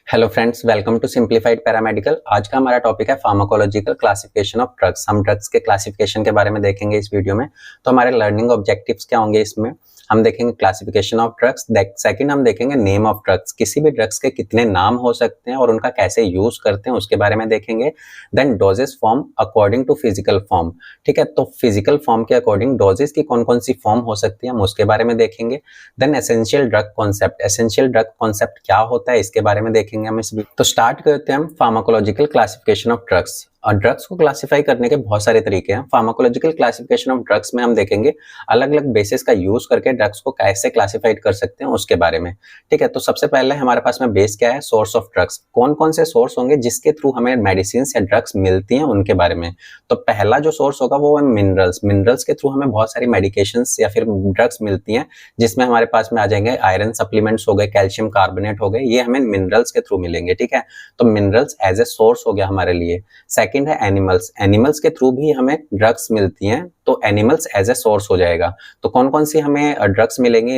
Hello friends, welcome to simplified paramedical. आज का हमारा टॉपिक है फार्माकोलॉजिकल क्लासिफिकेशन ऑफ ड्रग्स। हम ड्रग्स के क्लासिफिकेशन के बारे में देखेंगे इस वीडियो में। तो हमारे लर्निंग ऑब्जेक्टिव्स क्या होंगे इसमें? हम देखेंगे क्लासिफिकेशन ऑफ ड्रग्स, सेकंड हम देखेंगे नेम ऑफ ड्रग्स, किसी भी ड्रग्स के कितने नाम हो सकते हैं और उनका कैसे यूज करते हैं उसके बारे में देखेंगे। Then doses form according to physical form, ठीक है। तो फिजिकल फॉर्म के अकॉर्डिंग डोजेस की कौन कौन सी फॉर्म हो सकती है हम उसके बारे में देखेंगे। Then essential drug concept, essential drug concept क्या होता है इसके बारे में देखेंगे हम इस वीडियो। तो स्टार्ट करते हैं हम फार्माकोलॉजिकल क्लासिफिकेशन ऑफ ड्रग्स। और ड्रग्स को क्लासिफाई करने के बहुत सारे तरीके हैं। फार्माकोलॉजिकल क्लासिफिकेशन ऑफ ड्रग्स में हम देखेंगे अलग अलग बेसिस का यूज करके ड्रग्स को कैसे क्लासिफाइड कर सकते हैं उसके बारे में, ठीक है। तो सबसे पहले हमारे पास में बेस क्या है? Source of drugs. कौन कौन से सोर्स होंगे जिसके थ्रू हमें मेडिसिन या ड्रग्स मिलती हैं उनके बारे में। तो पहला जो सोर्स होगा वो है मिनरल्स। मिनरल्स के थ्रू हमें बहुत सारी मेडिकेशंस या फिर ड्रग्स मिलती हैं, जिसमें हमारे पास में आ जाएंगे आयरन सप्लीमेंट्स हो गए, कैल्शियम कार्बोनेट हो गए, ये हमें मिनरल्स के थ्रू मिलेंगे, ठीक है। तो मिनरल्स एज ए सोर्स हो गया हमारे लिए। सेकंड है एनिमल्स। एनिमल्स के थ्रू भी हमें ड्रग्स मिलती हैं, तो एनिमल्स एज ए सोर्स हो जाएगा। तो कौन कौन सी हमें ड्रग्स मिलेंगी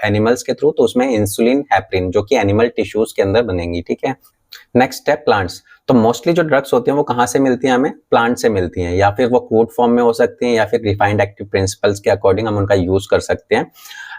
एनिमल्स के थ्रू? तो उसमें इंसुलिन, हेपरिन, जो कि एनिमल टिश्यूज के अंदर बनेंगी, ठीक है। नेक्स्ट है प्लांट्स। तो मोस्टली जो ड्रग्स होती हैं वो कहाँ से मिलती हैं? हमें प्लांट से मिलती हैं, या फिर वो क्रूड फॉर्म में हो सकती हैं या फिर रिफाइंड एक्टिव प्रिंसिपल्स के अकॉर्डिंग हम उनका यूज कर सकते हैं।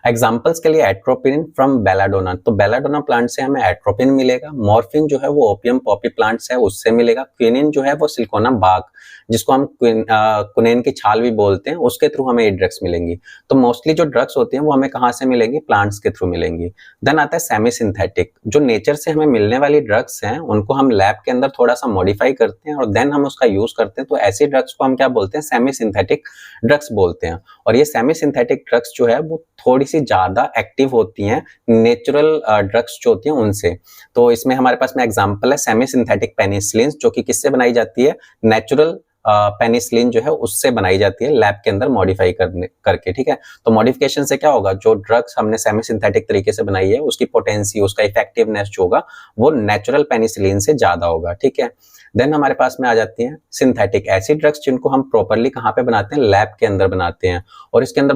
एग्जांपल्स के लिए एट्रोपिन फ्रॉम बेलाडोना, तो बेलाडोना प्लांट से हमें एट्रोपिन मिलेगा। मॉर्फिन जो है वो ओपियम पॉपी प्लांट से है, उससे मिलेगा। क्विनिन जो है वो सिलिकोना बाग, जिसको हम कुनेन की छाल भी बोलते हैं, उसके थ्रू हमें ये ड्रग्स मिलेंगी। तो मोस्टली जो ड्रग्स होती हैं वो हमें कहाँ से मिलेंगी? प्लांट्स के थ्रू मिलेंगी। देन आता है सेमी सिंथेटिक। जो नेचर से हमें मिलने वाली ड्रग्स हैं उनको हम लैब के अंदर थोड़ा सा मॉडिफाई करते हैं और देन हम उसका यूज करते हैं। तो ऐसी ड्रग्स को हम क्या बोलते हैं? सेमी सिंथेटिक ड्रग्स बोलते हैं। और ये सेमी सिंथेटिक ड्रग्स जो है वो थोड़ी सी ज्यादा एक्टिव होती हैं नेचुरल ड्रग्स जो होती हैं उनसे। तो इसमें हमारे पास में एग्जांपल है सेमी सिंथेटिक पेनिसिलिन, जो कि किससे बनाई जाती है? नेचुरल पेनिसिलिन जो है उससे बनाई जाती है लैब के अंदर मॉडिफाई करके, ठीक है। तो मॉडिफिकेशन से क्या होगा? जो ड्रग्स हमने सेमी सिंथेटिक तरीके से बनाई है उसकी पोटेंसी, उसका इफेक्टिवनेस जो होगा वो नेचुरल पेनिसिलिन से ज्यादा होगा, ठीक है। देन हमारे पास में आ जाती हैं सिंथेटिक ऐसी ड्रग्स, जिनको हम प्रॉपरली कहाँ पे बनाते हैं? लैब के अंदर बनाते हैं। और इसके अंदर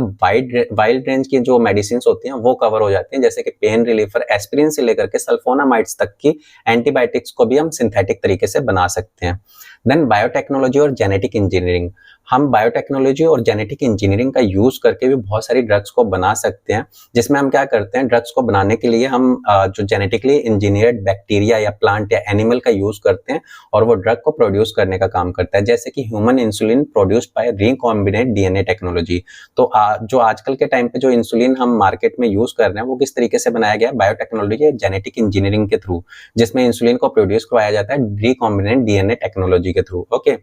वाइड रेंज की जो मेडिसिन होती हैं वो कवर हो जाती हैं, जैसे कि पेन रिलीफर, एस्पिरिन से लेकर के सल्फोनामाइड्स तक की एंटीबायोटिक्स को भी हम सिंथेटिक तरीके से बना सकते हैं। देन बायोटेक्नोलॉजी और जेनेटिक इंजीनियरिंग। हम बायोटेक्नोलॉजी और जेनेटिक इंजीनियरिंग का यूज करके भी बहुत सारी ड्रग्स को बना सकते हैं, जिसमें हम क्या करते हैं? ड्रग्स को बनाने के लिए हम जो जेनेटिकली इंजीनियर्ड बैक्टीरिया या प्लांट या एनिमल का यूज करते हैं और वो ड्रग को प्रोड्यूस करने का काम करता है, जैसे कि human insulin produced by recombinant DNA technology. तो जो आजकल के टाइम पे जो इंसुलिन हम मार्केट में यूज कर रहे हैं वो किस तरीके से बनाया गया है? बायोटेक्नोलॉजी या जेनेटिक इंजीनियरिंग के थ्रू, जिसमें इंसुलिन को प्रोड्यूस करवाया जाता है रिकॉम्बिनेंट डीएनए टेक्नोलॉजी के थ्रू, ओके।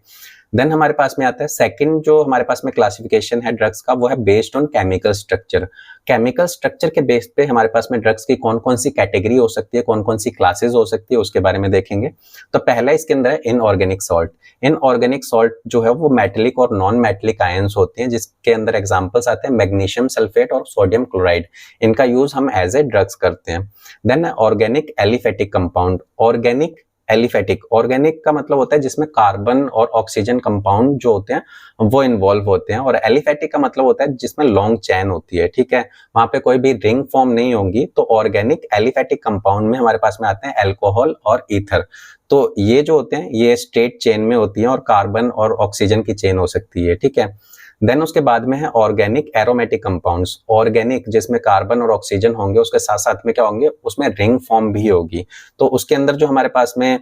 देन हमारे पास में आता है सेकंड जो हमारे पास में क्लासिफिकेशन है ड्रग्स का, वो है based on chemical structure. Chemical structure के बेस पे हमारे पास में ड्रग्स की कौन कौन सी कैटेगरी हो सकती है, कौन कौन सी क्लासेस हो सकती है उसके बारे में देखेंगे। तो पहला इसके अंदर है इनऑर्गेनिक सॉल्ट। इनऑर्गेनिक सॉल्ट जो है वो मेटेलिक और नॉन मेटेलिक आयंस होते हैं, जिसके अंदर एग्जांपल्स आते हैं मैग्नीशियम सल्फेट और सोडियम क्लोराइड। इनका यूज हम एज ए ड्रग्स करते हैं। Then organic aliphatic compound. Organic aliphatic, organic का मतलब होता है जिसमें कार्बन और ऑक्सीजन कंपाउंड जो होते हैं वो इन्वॉल्व होते हैं, और एलिफेटिक का मतलब होता है जिसमें लॉन्ग चेन होती है, ठीक है। वहां पे कोई भी रिंग फॉर्म नहीं होगी। तो ऑर्गेनिक एलिफेटिक कंपाउंड में हमारे पास में आते हैं अल्कोहल और ईथर। तो ये जो होते हैं ये स्ट्रेट चेन में होती है और कार्बन और ऑक्सीजन की चेन हो सकती है, ठीक है। देन उसके बाद में है ऑर्गेनिक एरोमेटिक कंपाउंड्स। ऑर्गेनिक जिसमें कार्बन और ऑक्सीजन होंगे, उसके साथ साथ में क्या होंगे? उसमें रिंग फॉर्म भी होगी। तो उसके अंदर जो हमारे पास में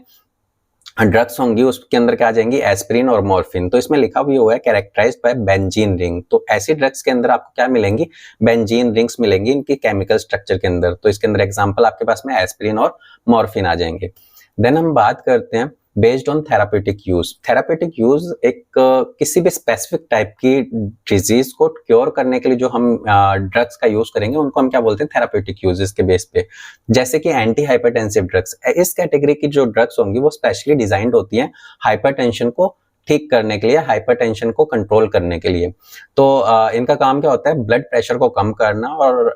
ड्रग्स होंगी उसके अंदर क्या आ जाएंगी? एस्पिरिन और मॉर्फिन। तो इसमें लिखा भी हुआ है कैरेक्टराइज्ड बाय बेंजीन रिंग। तो ऐसी ड्रग्स के अंदर आपको क्या मिलेंगी? बेंजीन रिंग्स मिलेंगी इनकी केमिकल स्ट्रक्चर के अंदर। तो इसके अंदर एग्जांपल आपके पास में एस्पिरिन और मॉर्फिन आ जाएंगे। देन हम बात करते हैं based on therapeutic use. Therapeutic use एक किसी भी स्पेसिफिक टाइप की डिजीज को क्योर करने के लिए जो हम ड्रग्स का यूज करेंगे उनको हम क्या बोलते हैं? थेरापेटिक यूजेस के बेस पे। जैसे कि एंटी हाइपरटेंसिव ड्रग्स, इस कैटेगरी की जो ड्रग्स होंगी वो स्पेशली डिजाइंड होती हैं हाइपरटेंशन को ठीक करने के लिए, हाइपरटेंशन को कंट्रोल करने के लिए। तो इनका काम क्या होता है? ब्लड प्रेशर को कम करना और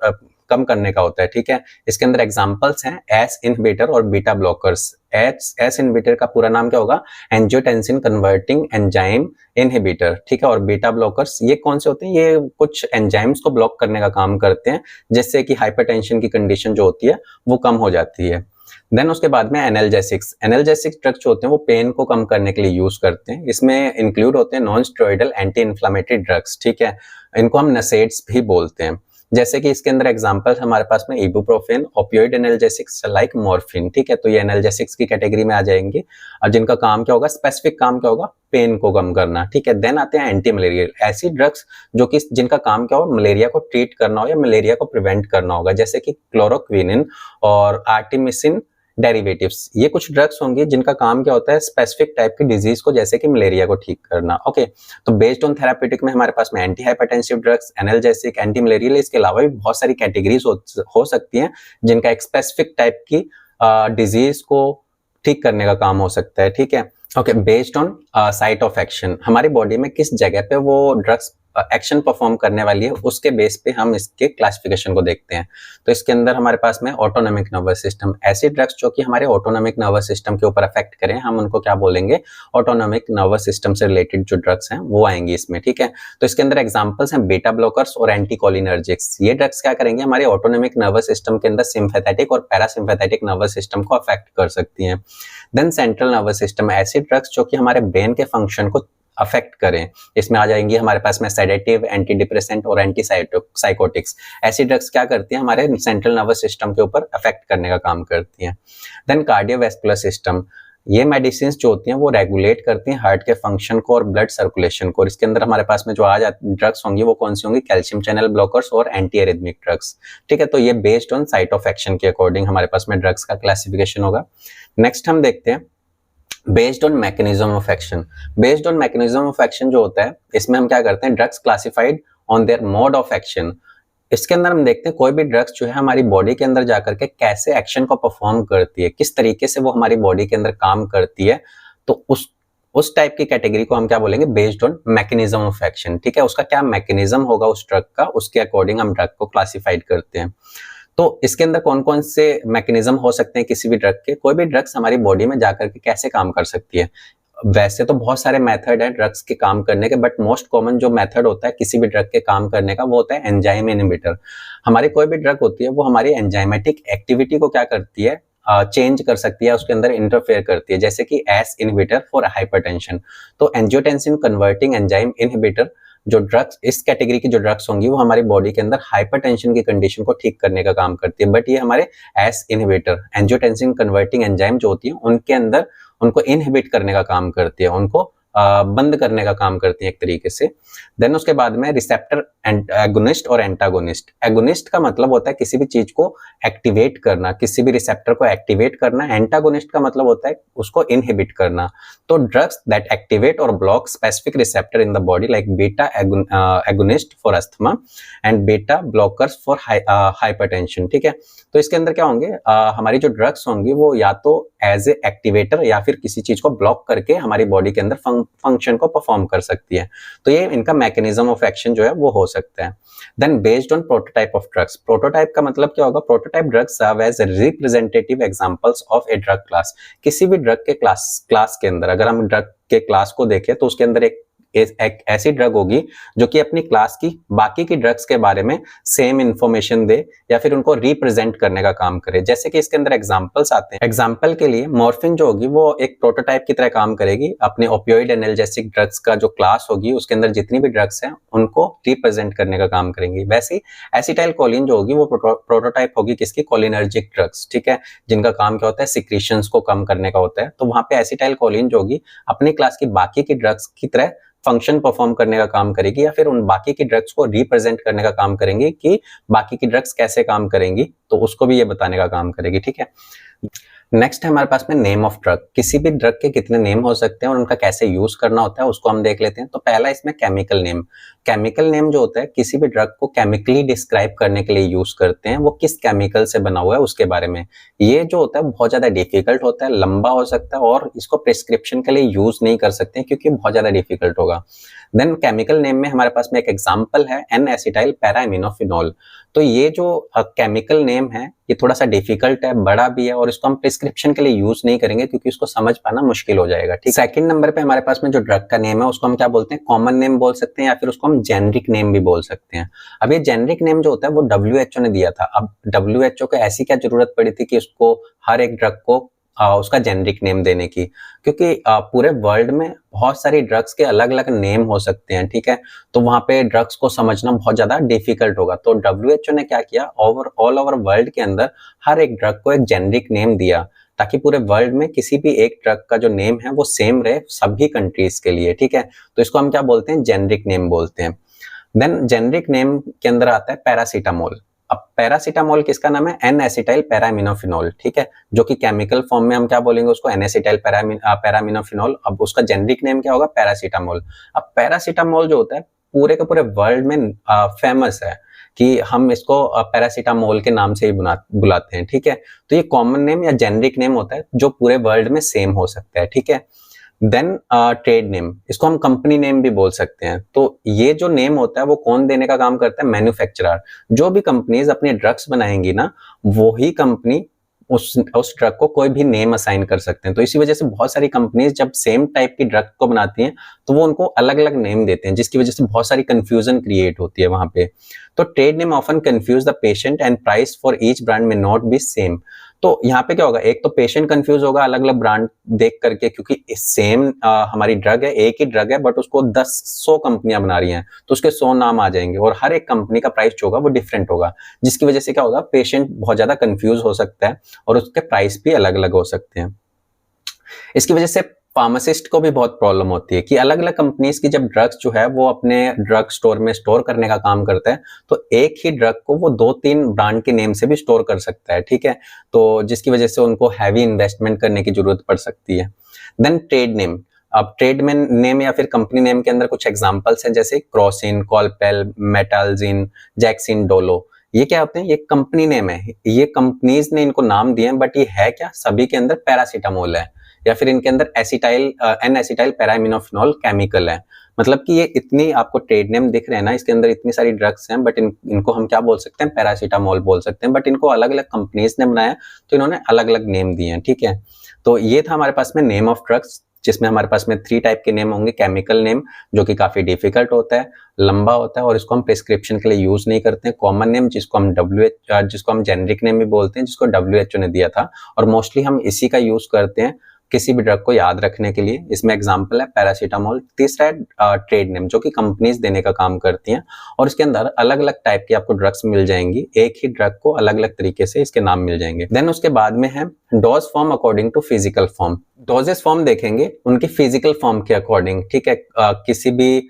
कम करने का होता है, ठीक है। इसके अंदर एग्जांपल्स हैं एस इनहिबिटर और बीटा ब्लॉकर्स। एस इनहिबिटर का पूरा नाम क्या होगा? एंजियोटेंसिन कन्वर्टिंग एंजाइम इनहिबिटर, ठीक है। और बीटा ब्लॉकर्स ये कौन से होते हैं? ये कुछ एंजाइम्स को ब्लॉक करने का काम करते हैं, जिससे कि हाइपरटेंशन की कंडीशन जो होती है वो कम हो जाती है। देन उसके बाद में एनाल्जेसिक्स। एनाल्जेसिक्स ड्रग्स जो होते हैं वो पेन को कम करने के लिए यूज करते हैं। इसमें इंक्लूड होते हैं non steroidal anti inflammatory drugs, ठीक है, इनको हम नसेड्स भी बोलते हैं। जैसे कि इसके अंदर एग्जांपल हमारे पास में ibuprofen, opioid analgesics like morphine, ठीक है, तो ये एनाल्जेसिक्स की कैटेगरी में आ जाएंगे और जिनका काम क्या होगा, स्पेसिफिक काम क्या होगा, पेन को कम करना, ठीक है। देन आते हैं एंटी मलेरियल, ऐसी ड्रग्स जो कि जिनका काम क्या हो, मलेरिया को ट्रीट करना हो या मलेरिया को प्रिवेंट करना होगा, जैसे कि क्लोरोक्विनिन और आर्टिमिसिन डेरिवेटिव्स। ये कुछ ड्रग्स होंगे जिनका काम क्या होता है, स्पेसिफिक टाइप की डिजीज को जैसे कि मलेरिया को ठीक करना। ओके, तो बेस्ड ऑन थेराप्यूटिक में हमारे पास में anti hypertensive drugs, analgesic, anti malarial, इसके अलावा भी बहुत सारी कैटेगरीज हो सकती हैं जिनका एक स्पेसिफिक टाइप की डिजीज को ठीक करने का काम हो सकता है, ठीक है। Okay, based on site of action, हमारी बॉडी में किस जगह पे वो ड्रग्स एक्शन परफॉर्म करने वाली है, उसके बेस पे हम इसके क्लासिफिकेशन को देखते हैं। तो इसके अंदर हमारे पास में ऑटोनॉमिक नर्वस सिस्टम, ऐसी ड्रग्स जो कि हमारे ऑटोनॉमिक नर्वस सिस्टम के ऊपर अफेक्ट करें, हम उनको क्या बोलेंगे, ऑटोनॉमिक नर्वस सिस्टम से रिलेटेड जो ड्रग्स हैं वो आएंगी इसमें, ठीक है। तो इसके अंदर एग्जांपल्स हैं बीटा ब्लॉकर्स और एंटीकोलिनर्जिक्स। ये ड्रग्स क्या करेंगे, हमारे ऑटोनॉमिक नर्वस सिस्टम के अंदर सिंपैथेटिक और पैरासिम्पैथेटिक नर्वस सिस्टम को अफेक्ट कर सकती हैं। देन सेंट्रल नर्वस सिस्टम, ऐसी ड्रग्स जो कि हमारे ब्रेन के फंक्शन को अफेक्ट करें, इसमें आ जाएंगी हमारे पास में सेडेटिव, एंटी डिप्रेसेंट और एंटी साइकोटिक्स। ऐसी ड्रग्स क्या करती हैं, हमारे सेंट्रल नर्वस सिस्टम के ऊपर अफेक्ट करने का काम करती हैं। देन कार्डियोवैस्कुलर सिस्टम, ये मेडिसिन जो होती हैं वो रेगुलेट करती हैं हार्ट के फंक्शन को और ब्लड सर्कुलेशन को। इसके अंदर हमारे पास में जो आज ड्रग्स होंगी वो कौन सी होंगी, कैल्शियम चैनल ब्लॉकर्स और एंटी एरिथमिक ड्रग्स, ठीक है। तो ये based on site of action के अकॉर्डिंग हमारे पास में ड्रग्स का क्लासिफिकेशन होगा। नेक्स्ट हम देखते हैं based on mechanism of action. Based on mechanism of action जो होता है, इसमें हम क्या करते हैं, drugs classified on their mode of action. इसके अंदर हम देखते हैं कोई भी ड्रग्स जो है हमारी बॉडी के अंदर जाकर के कैसे एक्शन को परफॉर्म करती है, किस तरीके से वो हमारी बॉडी के अंदर काम करती है, तो उस टाइप की कैटेगरी को हम क्या बोलेंगे, based on mechanism of action, ठीक है। उसका क्या मैकेनिज्म होगा उस ड्रग का, उसके अकॉर्डिंग हम ड्रग को क्लासिफाइड करते हैं। तो इसके अंदर कौन कौन से मैकेनिज्म हो सकते हैं किसी भी ड्रग के, कोई भी ड्रग्स हमारी बॉडी में जाकर के कैसे काम कर सकती है। वैसे तो बहुत सारे मेथड है ड्रग्स के काम करने के, बट मोस्ट कॉमन जो मेथड होता है किसी भी ड्रग के काम करने का वो होता है एंजाइम इनहिबिटर। हमारी कोई भी ड्रग होती है वो हमारी एंजाइमेटिक एक्टिविटी को क्या करती है, चेंज कर सकती है, उसके अंदर इंटरफेयर करती है, जैसे कि एस इनहिबिटर फॉर हाइपरटेंशन। तो एंजियोटेंसिन कन्वर्टिंग एंजाइम इनहिबिटर जो ड्रग्स, इस कैटेगरी की जो ड्रग्स होंगी वो हमारी बॉडी के अंदर हाइपरटेंशन की कंडीशन को ठीक करने का काम करती है। बट ये हमारे ACE inhibitor, angiotensin converting enzyme जो होती है उनके अंदर उनको इनहिबिट करने का काम करती है, उनको बंद करने का काम करती है एक तरीके से। देन उसके बाद में रिसेप्टर एगोनिस्ट और एंटागोनिस्ट। एगोनिस्ट का मतलब होता है किसी भी चीज को एक्टिवेट करना, किसी भी रिसेप्टर को एक्टिवेट करना। एंटागोनिस्ट का मतलब होता है उसको इनहिबिट करना। तो ड्रग्स दैट एक्टिवेट और block specific receptor in the body like beta agonist for asthma and beta blockers for hypertension, ठीक है। तो इसके अंदर क्या होंगे, हमारी जो ड्रग्स होंगी वो या तो एज ए एक्टिवेटर या फिर किसी चीज को ब्लॉक करके हमारी बॉडी के अंदर फंक्शन को परफॉर्म कर सकती है। तो ये इनका मैकेनिज्म ऑफ एक्शन जो है वो हो सकता है। Then based on prototype of drugs. Prototype का मतलब क्या होगा, prototype drugs serve as representative examples of a drug class. किसी भी ड्रग के क्लास के अंदर अगर हम ड्रग के क्लास को देखें तो उसके अंदर एक ऐसी ड्रग होगी जो कि अपनी क्लास की बाकी की ड्रग्स के बारे में सेम इंफॉर्मेशन दे या फिर उनको रिप्रेजेंट करने का काम करे। जैसे कि इसके अंदर एग्जांपल्स आते हैं। एग्जांपल के लिए मॉर्फिन जो होगी वो एक प्रोटोटाइप की तरह काम करेगी। अपने ओपियोइड एनाल्जेसिक ड्रग्स का जो क्लास होगी उसके अंदर जितनी भी ड्रग्स हैं उनको रिप्रेजेंट करने का काम करेंगी। वैसे एसिटाइल कोलिन जो होगी वो प्रोटोटाइप होगी किसकी, कोलिनर्जिक ड्रग्स, ठीक है, जिनका काम क्या होता है, सिक्रीशंस को कम करने का होता है। तो वहां पे एसिटाइल कोलिन जो होगी अपनी क्लास की बाकी की ड्रग्स की तरह फंक्शन परफॉर्म करने का काम करेगी या फिर उन बाकी की ड्रग्स को रिप्रेजेंट करने का काम करेंगी कि बाकी की ड्रग्स कैसे काम करेंगी, तो उसको भी ये बताने का काम करेगी, ठीक है। नेक्स्ट है हमारे पास में नेम ऑफ ड्रग। किसी भी ड्रग के कितने नेम हो सकते हैं और उनका कैसे यूज करना होता है उसको हम देख लेते हैं। तो पहला इसमें केमिकल नेम। केमिकल नेम जो होता है किसी भी ड्रग को केमिकली डिस्क्राइब करने के लिए यूज करते हैं, वो किस केमिकल से बना हुआ है उसके बारे में। ये जो होता है बहुत ज्यादा डिफिकल्ट होता है, लंबा हो सकता है और इसको प्रिस्क्रिप्शन के लिए यूज नहीं कर सकते क्योंकि बहुत ज्यादा डिफिकल्ट होगा। देन केमिकल नेम में हमारे पास में एक एग्जांपल है एन एसिटाइल पैरामिनोफिनॉल। तो ये जो केमिकल नेम है ये थोड़ा सा डिफिकल्ट है, बड़ा भी है और इसको हम प्रिस्क्रिप्शन के लिए यूज नहीं करेंगे क्योंकि उसको समझ पाना मुश्किल हो जाएगा। ठीक, सेकंड नंबर पे हमारे पास में जो ड्रग का नेम है उसको हम क्या बोलते हैं, कॉमन नेम बोल सकते हैं या फिर उसको हम जेनरिक नेम भी बोल सकते हैं। अब ये जेनरिक नेम जो होता है वो WHO ने दिया था। अब WHO को ऐसी क्या जरूरत पड़ी थी कि उसको हर एक ड्रग को उसका जेनरिक नेम देने की, क्योंकि पूरे वर्ल्ड में बहुत सारी ड्रग्स के अलग अलग नेम हो सकते हैं। ठीक है, तो वहां पे ड्रग्स को समझना बहुत ज्यादा डिफिकल्ट होगा। तो WHO ने क्या किया, ऑल ओवर वर्ल्ड के अंदर हर एक ड्रग को एक जेनरिक नेम दिया ताकि पूरे वर्ल्ड में किसी भी एक ड्रग का जो नेम है वो सेम रहे सभी कंट्रीज के लिए। ठीक है, तो इसको हम क्या बोलते हैं, जेनरिक नेम बोलते हैं। देन जेनरिक नेम के अंदर आता है पैरासीटामोल। अब पैरासीटामोल किसका नाम है, एन एसिटाइल पैरामिनोफिनोल। ठीक है, जो कि केमिकल फॉर्म में हम क्या बोलेंगे उसको, एन एसिटाइल पैरामिनोफिनोल। अब उसका जेनरिक नेम क्या होगा, पैरासीटामोल। अब पैरासीटामोल जो होता है पूरे के पूरे वर्ल्ड में फेमस है कि हम इसको पैरासीटामोल के नाम से ही बुलाते हैं। ठीक है, तो ये कॉमन नेम या जेनरिक नेम होता है जो पूरे वर्ल्ड में सेम हो सकता है। ठीक है, देन ट्रेड नेम, इसको हम कंपनी नेम भी बोल सकते हैं। तो ये जो नेम होता है वो कौन देने का काम करता है, मैन्युफैक्चरर। जो भी कंपनीज अपने ड्रग्स बनाएंगी ना, वो ही कंपनी उस ड्रग को कोई भी नेम असाइन कर सकते हैं। तो इसी वजह से बहुत सारी कंपनीज जब सेम टाइप की ड्रग को बनाती हैं तो वो उनको अलग अलग नेम देते हैं, जिसकी वजह से बहुत सारी कंफ्यूजन क्रिएट होती है वहां पे। तो trade name often confuse the patient and price for each brand में नॉट बी सेम। तो यहाँ पे क्या होगा, एक तो पेशेंट कंफ्यूज होगा अलग अलग ब्रांड देख करके, क्योंकि सेम हमारी ड्रग है, एक ही ड्रग है, बट उसको 100 कंपनियां बना रही हैं तो उसके 100 नाम आ जाएंगे और हर एक कंपनी का प्राइस जो होगा वो डिफरेंट होगा, जिसकी वजह से क्या होगा, पेशेंट बहुत ज्यादा कंफ्यूज हो सकता है और उसके प्राइस भी अलग अलग हो सकते हैं। इसकी वजह से फार्मासिस्ट को भी बहुत प्रॉब्लम होती है कि अलग अलग कंपनीज की जब ड्रग्स जो है वो अपने ड्रग स्टोर में स्टोर करने का काम करता है, तो एक ही ड्रग को वो 2-3 ब्रांड के नेम से भी स्टोर कर सकता है। ठीक है, तो जिसकी वजह से उनको हैवी इन्वेस्टमेंट करने की जरूरत पड़ सकती है। देन ट्रेड नेम, अब ट्रेड नेम या फिर कंपनी नेम के अंदर कुछ एग्जांपल्स हैं, जैसे क्रोसिन, कॉलपेल, मेटालजिन, जैक्सिन, डोलो। ये क्या होते हैं, ये कंपनी नेम है, ये कंपनीज ने इनको नाम दिए हैं, बट ये है क्या, सभी के अंदर पैरासीटामोल है या फिर इनके अंदर एन एसिटाइल पैरामिनोफिनोल केमिकल है। मतलब कि ये इतनी आपको ट्रेड नेम दिख रहे हैं ना, इसके अंदर इतनी सारी ड्रग्स हैं, बट इनको हम क्या बोल सकते हैं, पैरासीटामोल बोल सकते हैं, बट इनको अलग अलग कंपनीज ने बनाया तो इन्होंने अलग अलग नेम दिए हैं। ठीक है, तो ये था हमारे पास में नेम ऑफ ड्रग्स, जिसमें हमारे पास में 3 टाइप के नेम होंगे। केमिकल नेम जो कि काफी डिफिकल्ट होता है, लंबा होता है और इसको हम प्रिस्क्रिप्शन के लिए यूज नहीं करते हैं। कॉमन नेम जिसको हम जेनरिक नेम भी बोलते हैं, जिसको WHO ने दिया था, और मोस्टली हम इसी का यूज करते हैं किसी भी ड्रग को याद रखने के लिए। इसमें एग्जांपल है पैरासीटामोल। तीसरा है ट्रेड नेम, जो कि कंपनीज देने का काम करती हैं और इसके अंदर अलग अलग टाइप की आपको ड्रग्स मिल जाएंगी, एक ही ड्रग को अलग अलग तरीके से इसके नाम मिल जाएंगे। देन उसके बाद में है dose form according to physical form. Doses form देखेंगे उनकी फिजिकल फॉर्म के अकॉर्डिंग। ठीक है, किसी भी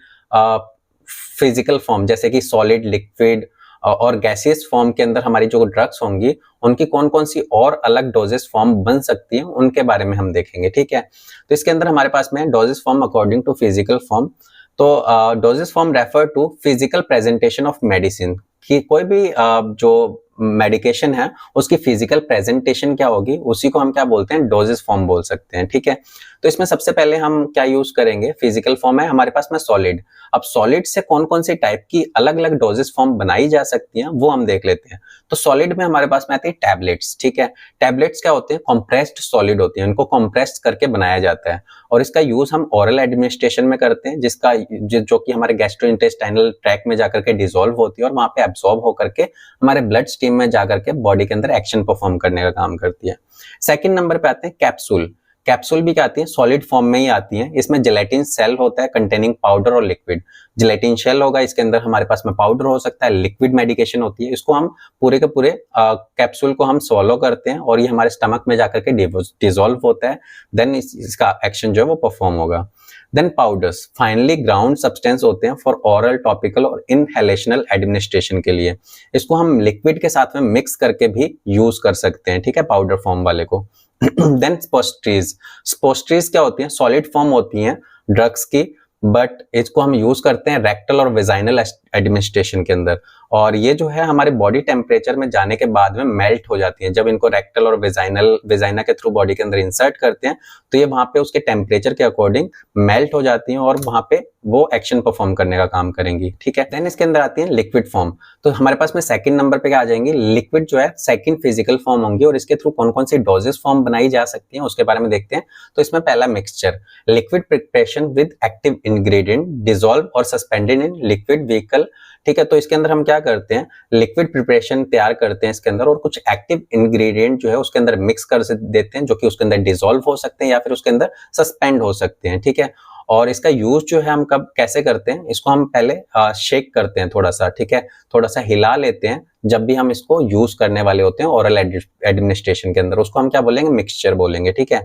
फिजिकल फॉर्म जैसे कि सॉलिड, लिक्विड और गैसियस फॉर्म के अंदर हमारी जो ड्रग्स होंगी उनकी कौन कौन सी और अलग डोजेस फॉर्म बन सकती हैं, उनके बारे में हम देखेंगे। ठीक है, तो इसके अंदर हमारे पास में doses form according to physical form. तो doses form refer to physical presentation of medicine, कि कोई भी जो मेडिकेशन है उसकी फिजिकल प्रेजेंटेशन क्या होगी, उसी को हम क्या बोलते हैं, डोजेस फॉर्म बोल सकते हैं। ठीक है, तो इसमें सबसे पहले हम क्या यूज करेंगे, फिजिकल फॉर्म है हमारे पास में सॉलिड। अब सॉलिड से कौन कौन से टाइप की अलग अलग डोजेस फॉर्म बनाई जा सकती हैं वो हम देख लेते हैं। तो सॉलिड में हमारे पास में आती है टैबलेट्स। ठीक है, टैबलेट्स क्या होते हैं, कॉम्प्रेस्ड सॉलिड होती है, इनको कॉम्प्रेस्ड करके बनाया जाता है और इसका यूज हम ओरल एडमिनिस्ट्रेशन में करते हैं, जिसका जो कि हमारे गैस्ट्रोइंटेस्टाइनल ट्रैक में जाकर के डिसॉल्व होती है और वहां पे एब्सॉर्ब होकर के हमारे ब्लड स्ट्रीम में जाकर के बॉडी के अंदर एक्शन परफॉर्म करने का काम करती है। सेकंड नंबर पे आते हैं कैप्सूल। कैप्सूल भी क्या आती है, सॉलिड फॉर्म में ही आती है। इसमें जेलेटिन सेल होता है कंटेनिंग पाउडर और लिक्विड। जेलेटिन शेल होगा, इसके अंदर हमारे पास में पाउडर हो सकता है, लिक्विड मेडिकेशन होती है। इसको हम पूरे के पूरे कैप्सूल को हम सॉलो करते हैं और ये हमारे स्टमक में जाकर के डिसॉल्व होता है। देन इसका एक्शन जो है वो परफॉर्म होगा। Then powders finely ground substance होते हैं फॉर ओरल, टॉपिकल और इनहेलेशनल एडमिनिस्ट्रेशन के लिए। इसको हम लिक्विड के साथ में मिक्स करके भी यूज कर सकते हैं। ठीक है, पाउडर फॉर्म वाले को। देन स्पोस्ट्रीज। स्पोस्ट्रीज क्या होती हैं, सॉलिड फॉर्म होती हैं ड्रग्स की, बट इसको हम यूज करते हैं रेक्टल और वेजाइनल एडमिनिस्ट्रेशन के अंदर। और ये जो है हमारे बॉडी टेम्परेचर में जाने के बाद में मेल्ट हो जाती हैं। जब इनको रेक्टल और वेजाइना के थ्रू बॉडी के अंदर इंसर्ट करते हैं तो ये वहां पे उसके टेम्परेचर के अकॉर्डिंग मेल्ट हो जाती हैं और वहां पे वो एक्शन परफॉर्म करने का काम करेंगी, ठीक है। देन इसके अंदर आती है लिक्विड फॉर्म। तो हमारे पास में सेकंड नंबर पे क्या आ जाएंगी, लिक्विड जो है सेकंड फिजिकल फॉर्म होंगी और इसके थ्रू कौन कौन सी डोजेस फॉर्म बनाई जा सकती हैं उसके बारे में देखते हैं। तो इसमें पहला mixture, liquid preparation with active ingredient dissolve और सस्पेंडेड इन लिक्विड व्हीकल, ठीक है। तो इसके अंदर हम क्या करते हैं, लिक्विड प्रिपरेशन तैयार करते हैं इसके अंदर और कुछ एक्टिव इंग्रेडिएंट जो है उसके अंदर मिक्स कर देते हैं, जो कि उसके अंदर डिसॉल्व हो सकते हैं या फिर उसके अंदर सस्पेंड हो सकते हैं, ठीक है। और इसका यूज जो है हम कब कैसे करते हैं, इसको हम पहले शेक करते हैं थोड़ा सा, ठीक है, थोड़ा सा हिला लेते हैं जब भी हम इसको यूज करने वाले होते हैं ओरल एडमिनिस्ट्रेशन के अंदर, उसको हम क्या बोलेंगे, मिक्सचर बोलेंगे, ठीक है।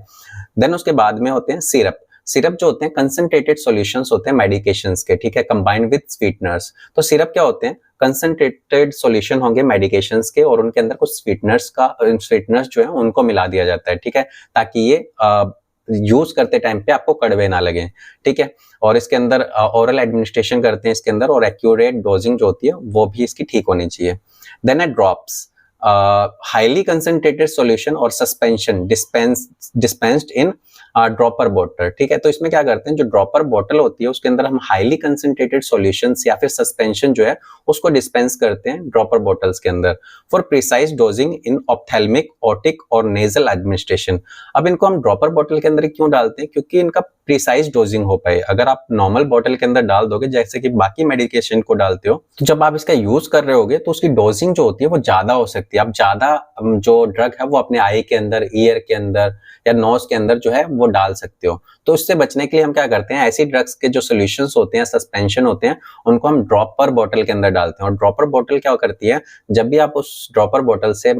देन उसके बाद में होते हैं सिरप। सिरप जो होते हैं कंसंट्रेटेड सॉल्यूशंस होते हैं मेडिकेशंस के, ठीक है, कंबाइंड विद स्वीटनर्स। तो सिरप क्या होते हैं, कंसंट्रेटेड सॉल्यूशन होंगे मेडिकेशंस के और उनके अंदर कुछ स्वीटनर्स जो है उनको मिला दिया जाता है, ठीक है, ताकि ये यूज करते टाइम पे आपको कड़वे ना लगे, ठीक है। और इसके अंदर ओरल एडमिनिस्ट्रेशन करते हैं इसके अंदर और एक्यूरेट डोजिंग जो होती है वो भी इसकी ठीक होनी चाहिए। देन है ड्रॉप्स, हाईली कंसंट्रेटेड सॉल्यूशन और सस्पेंशन डिस्पेंस्ड इन ड्रॉपर बॉटल, ठीक है। तो इसमें क्या करते हैं, जो ड्रॉपर बॉटल होती है उसके अंदर हम हाईली कंसंट्रेटेड सॉल्यूशंस या फिर सस्पेंशन जो है उसको डिस्पेंस करते हैं ड्रॉपर बॉटल्स के अंदर for precise dosing in ophthalmic, otic और नेजल एडमिनिस्ट्रेशन। अब इनको हम ड्रॉपर बॉटल के अंदर क्यों डालते हैं, क्योंकि इनका प्रिसाइज डोजिंग हो पाए। अगर आप नॉर्मल बॉटल के अंदर डाल दोगे जैसे कि बाकी मेडिकेशन को डालते हो, तो जब आप इसका यूज कर रहे होगे तो उसकी डोजिंग जो होती है वो ज्यादा हो सकती है। आप ज्यादा जो ड्रग है वो अपने आई के अंदर, ईयर के अंदर या नोज के अंदर जो है वो डाल सकते हो। तो इससे बचने के लिए हम क्या करते हैं, ऐसी ड्रग्स के जो सॉल्यूशंस होते हैं, सस्पेंशन होते हैं, उनको हम ड्रॉपर बॉटल के अंदर डालते हैं। और ड्रॉपर बॉटल क्या करती है, जब भी आप उस ड्रॉपर बॉटल से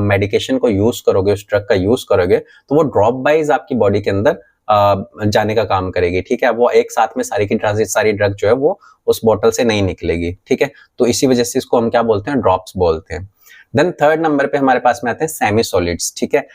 मेडिकेशन को यूज करोगे, उस ड्रग का यूज करोगे, तो वो ड्रॉप वाइज आपकी बॉडी के अंदर जाने का काम करेगी, ठीक है। वो एक साथ में सारी ड्रग जो है वो उस बॉटल से नहीं निकलेगी, ठीक है। तो इसी वजह से इसको हम क्या बोलते हैं, ड्रॉप्स बोलते हैं। देन थर्ड नंबर पे हमारे पास में आते हैं सेमी सॉलिड्स, ठीक है।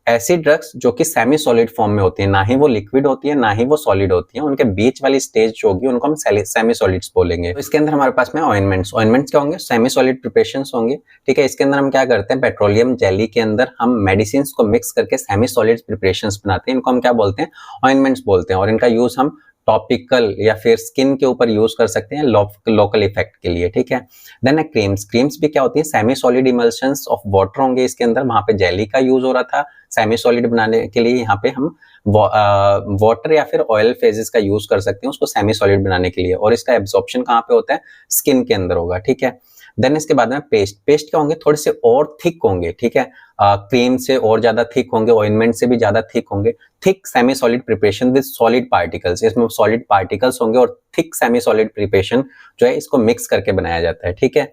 ऐसी ड्रग्स जो कि सेमी सॉलिड फॉर्म में होती है, ना ही वो लिक्विड होती है ना ही वो सॉलिड होती है, उनके बीच वाली स्टेज जो होगी उनको हम सेमी सॉलिड्स बोलेंगे। तो इसके अंदर हमारे पास में ऑइंटमेंट्स क्या होंगे, सेमी सॉलिड प्रिपरेशंस होंगे, ठीक है। इसके अंदर हम क्या करते हैं, पेट्रोलियम जेली के अंदर हम मेडिसिन को मिक्स करके सेमी सॉलिड प्रिपरेशंस बनाते हैं, इनको हम क्या बोलते हैं, ऑइंटमेंट्स बोलते हैं। और इनका यूज हम टॉपिकल या फिर स्किन के ऊपर यूज कर सकते हैं लोकल इफेक्ट के लिए, ठीक है। देन है क्रीम्स भी क्या होती है, semi solid emulsions of water होंगे इसके अंदर, वहां पे जेली का यूज हो रहा था सेमी सॉलिड बनाने के लिए, यहाँ पे हम वाटर या फिर ऑयल फेजेस का यूज कर सकते हैं उसको सेमी सॉलिड बनाने के लिए। और इसका एब्जॉर्प्शन कहाँ पे होता है, स्किन के अंदर होगा, ठीक है। देन इसके बाद में पेस्ट क्या होंगे, थोड़े से और थिक होंगे, ठीक है, क्रीम से और ज्यादा थिक होंगे, ऑइंटमेंट से भी ज्यादा थिक होंगे। Thick semi solid preparation with solid particles, इसमें सॉलिड पार्टिकल्स होंगे और थिक सेमी सॉलिड प्रिपरेशन जो है इसको मिक्स करके बनाया जाता है, ठीक है।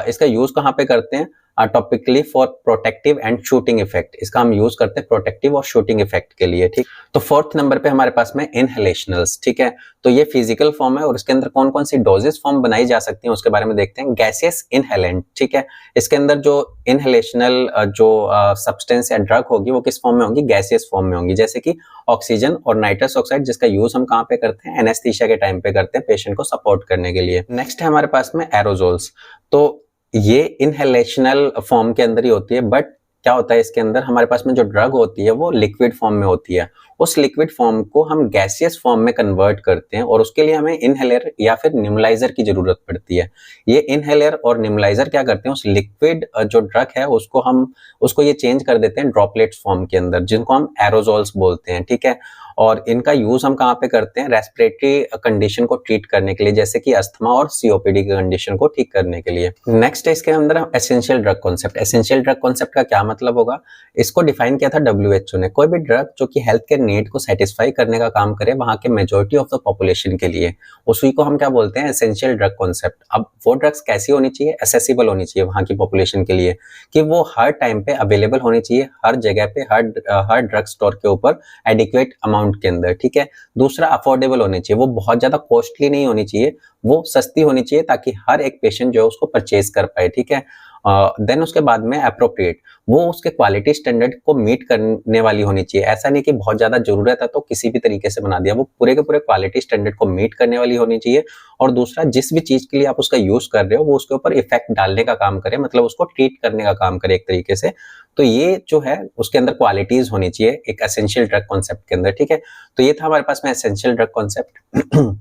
इसका यूज कहाँ पे करते हैं, topically for protective and shooting effect, इसका हम यूज करते हैं प्रोटेक्टिव और शूटिंग इफेक्ट के लिए, ठीक। तो फोर्थ नंबर पे हमारे पास में इनहेलेशनल्स, ठीक है। तो ये फिजिकल फॉर्म है और इसके अंदर कौन कौन सी डोजेस फॉर्म बनाई जा सकती हैं उसके बारे में देखते हैं। गैसियस इनहेलेंट, ठीक है, इसके अंदर जो इनहेलेशनल जो सब्सटेंस या ड्रग होगी वो किस फॉर्म में होंगी, गैसियस फॉर्म में होंगी, जैसे कि ऑक्सीजन और नाइट्रस ऑक्साइड, जिसका यूज हम कहाँ पे करते हैं, एनेस्थीसिया के टाइम पे करते हैं पेशेंट को सपोर्ट करने के लिए। नेक्स्ट है हमारे पास में एरोजोल्स। तो ये इनहेलेशनल फॉर्म के अंदर ही होती है, बट क्या होता है इसके अंदर हमारे पास में जो ड्रग होती है वो लिक्विड फॉर्म में होती है, उस लिक्विड फॉर्म को हम गैसियस फॉर्म में कन्वर्ट करते हैं और उसके लिए हमें इनहेलर या फिर न्यूमलाइजर की जरूरत पड़ती है। ये इनहेलर और न्यूमलाइजर क्या करते हैं, उस लिक्विड जो ड्रग है उसको ये चेंज कर देते हैं ड्रॉपलेट्स फॉर्म के अंदर, जिनको हम एरोजोल्स बोलते हैं, ठीक है। और इनका यूज हम कहाँ पे करते हैं, रेस्पिरेटरी कंडीशन को ट्रीट करने के लिए, जैसे कि अस्थमा और सीओपीडी की कंडीशन को ठीक करने के लिए। नेक्स्ट है इसके अंदर essential drug concept. Essential drug concept का क्या मतलब होगा, इसको डिफाइन किया था WHO ने, कोई भी ड्रग जो कि हेल्थ केयर नीड को सेटिस्फाई करने का काम करे वहां के मेजोरिटी ऑफ द पॉपुलेशन के लिए, उसी को हम क्या बोलते हैं, एसेंशियल ड्रग कॉन्सेप्ट। अब वो ड्रग्स कैसी होनी चाहिए, एक्सेसिबल होनी चाहिए वहां की पॉपुलेशन के लिए, कि वो हर टाइम पे अवेलेबल होनी चाहिए, हर जगह पे, हर ड्रग स्टोर के ऊपर एडिक्वेट अमाउंट के अंदर, ठीक है। दूसरा अफोर्डेबल होनी चाहिए, वो बहुत ज्यादा कॉस्टली नहीं होनी चाहिए, वो सस्ती होनी चाहिए ताकि हर एक पेशेंट जो है उसको परचेज कर पाए, ठीक है। देन उसके बाद में एप्रोप्रिएट, वो उसके क्वालिटी स्टैंडर्ड को मीट करने वाली होनी चाहिए। ऐसा नहीं कि बहुत ज़्यादा ज़रूरत है तो किसी भी तरीके से बना दिया, वो पूरे के पूरे क्वालिटी स्टैंडर्ड को मीट करने वाली होनी चाहिए। और दूसरा, जिस भी चीज़ के लिए आप उसका यूज़ कर रहे हो वो उसके ऊपर इफेक्ट डालने का काम करे, मतलब उसको ट्रीट करने का काम करे एक तरीके से। तो ये जो है उसके अंदर क्वालिटीज़ होनी चाहिए एक एसेंशियल ड्रग कॉन्सेप्ट के अंदर, ठीक है। तो ये था हमारे पास में essential drug concept.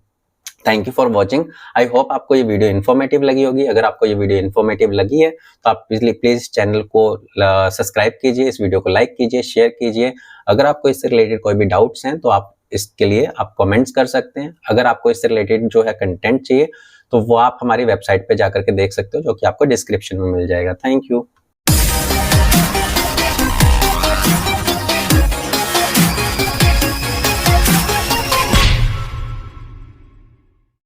Thank you for watching. I hope आपको ये वीडियो इन्फॉर्मेटिव लगी होगी। अगर आपको ये वीडियो इन्फॉर्मेटिव लगी है तो आप प्लीज चैनल को सब्सक्राइब कीजिए, इस वीडियो को लाइक कीजिए, शेयर कीजिए। अगर आपको इससे रिलेटेड कोई भी डाउट्स हैं तो आप इसके लिए आप कमेंट्स कर सकते हैं। अगर आपको इससे रिलेटेड जो है कंटेंट चाहिए तो वो आप हमारी वेबसाइट पे जाकर के देख सकते हो, जो कि आपको डिस्क्रिप्शन में मिल जाएगा। Thank you.